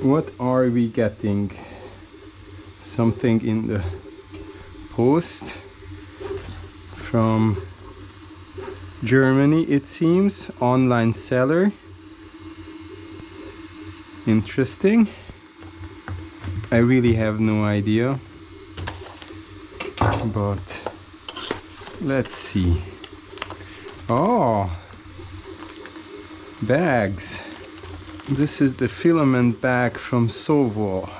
What are we getting? Something in the post from Germany, it seems. Online seller. Interesting. I really have no idea, but let's see. Oh, bags. This is the filament bag from SOVOL.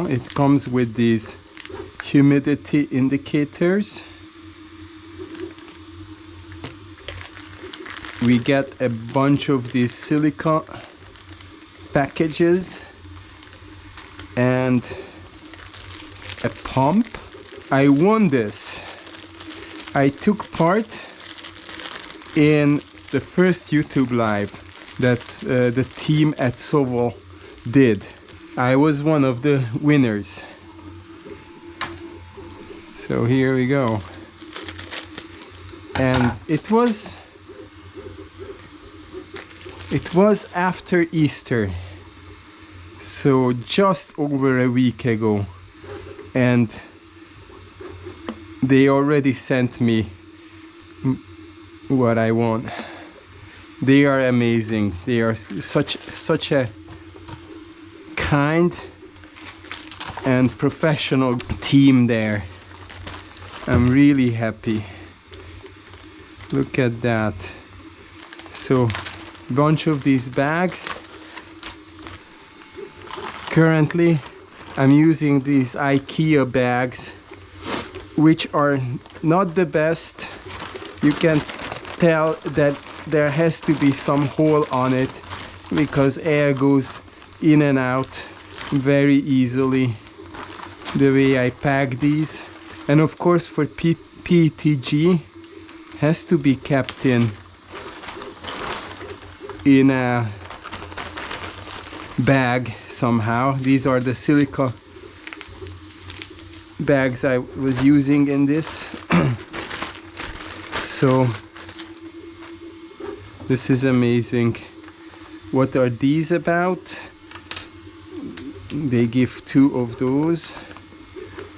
It comes with these humidity indicators. We get a bunch of these silica packages and a pump. I won this. I took part in the first YouTube live that the team at SOVOL did. I was one of the winners. So here we go. And it was after Easter, so just over a week ago, and they already sent me what I want. They are amazing. They are such a kind and professional team there. I'm really happy. Look at that. So bunch of these bags. Currently I'm using these IKEA bags, which are not the best. You can tell that there has to be some hole on it because air goes in and out very easily the way I pack these. And of course for PETG has to be kept in a bag somehow. These are the silica bags I was using in this. So this is amazing. What are these about? They give 2 of those.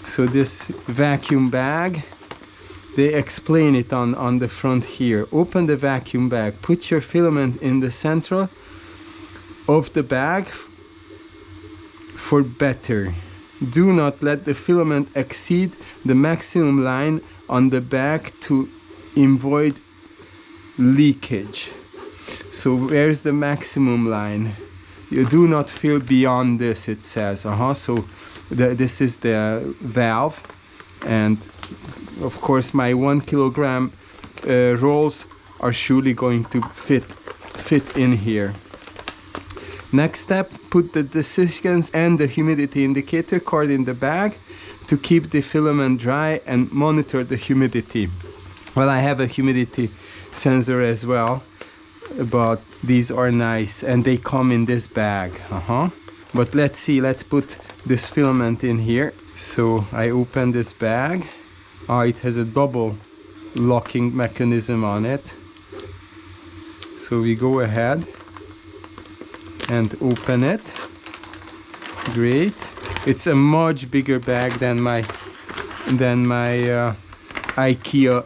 So this vacuum bag, they explain it on the front here. Open the vacuum bag. Put your filament in the center of the bag for better. Do not let the filament exceed the maximum line on the bag to avoid leakage. So where's the maximum line? You do not fill beyond this, it says. So this is the valve, and of course my 1 kilogram rolls are surely going to fit in here. Next step, put the desiccants and the humidity indicator card in the bag to keep the filament dry and monitor the humidity. Well, I have a humidity sensor as well, but these are nice and they come in this bag. But let's see, let's put this filament in here. So I open this bag. It has a double locking mechanism on it. So we go ahead and open it. Great. It's a much bigger bag than my IKEA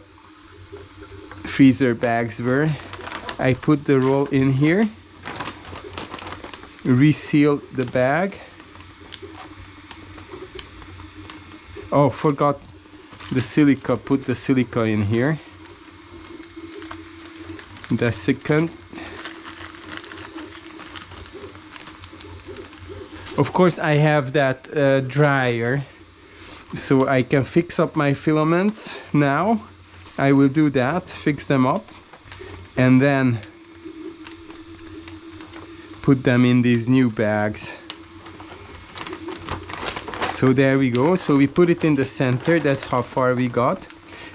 freezer bags were. I put the roll in here, reseal the bag. Oh, forgot the silica. Put the silica in here. The second. Of course, I have that dryer, so I can fix up my filaments now. I will do that, fix them up, and then put them in these new bags. So there we go. So we put it in the center. That's how far we got.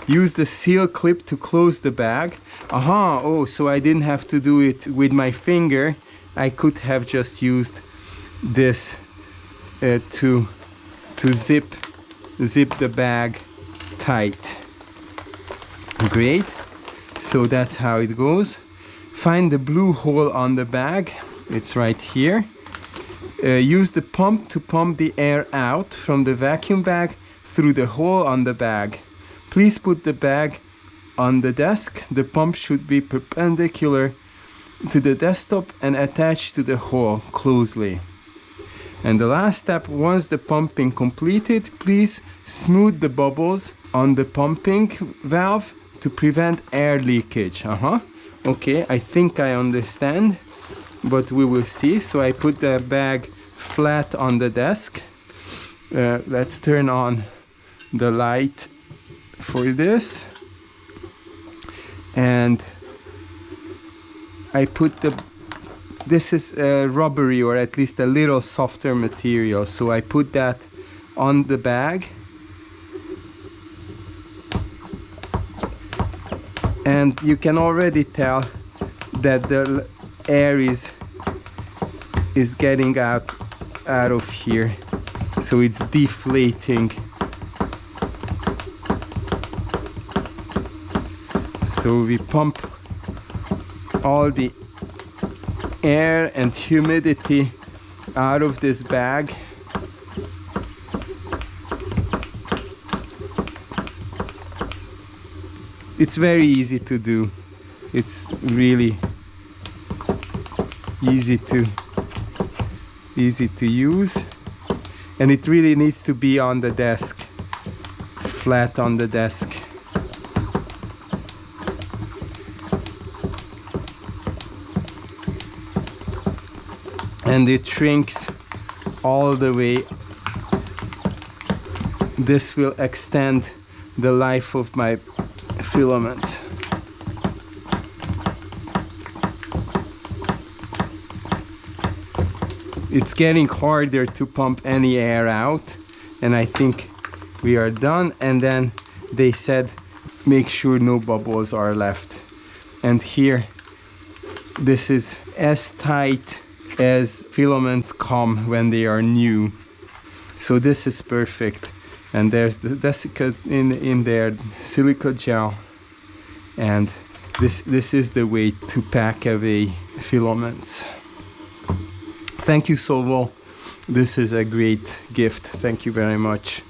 Use the seal clip to close the bag. Oh, so I didn't have to do it with my finger. I could have just used this to zip the bag tight. Great. So that's how it goes. Find the blue hole on the bag. It's right here. Use the pump to pump the air out from the vacuum bag through the hole on the bag. Please put the bag on the desk. The pump should be perpendicular to the desktop and attached to the hole closely. And the last step, once the pumping completed, please smooth the bubbles on the pumping valve to prevent air leakage. Okay, I think I understand, but we will see. So I put the bag flat on the desk. Let's turn on the light for this. And I put this is rubbery, or at least a little softer material. So I put that on the bag. And you can already tell that the air is getting out of here. So it's deflating. So we pump all the air and humidity out of this bag. It's very easy to do. It's really easy to use, and it really needs to be on the desk, flat on the desk. And it shrinks all the way. This will extend the life of my filaments. It's getting harder to pump any air out, and I think we are done. And then they said make sure no bubbles are left. And here, this is as tight as filaments come when they are new. So this is perfect. And there's the desiccate in there, silica gel. And this is the way to pack away filaments. Thank you, SOVOL. This is a great gift. Thank you very much.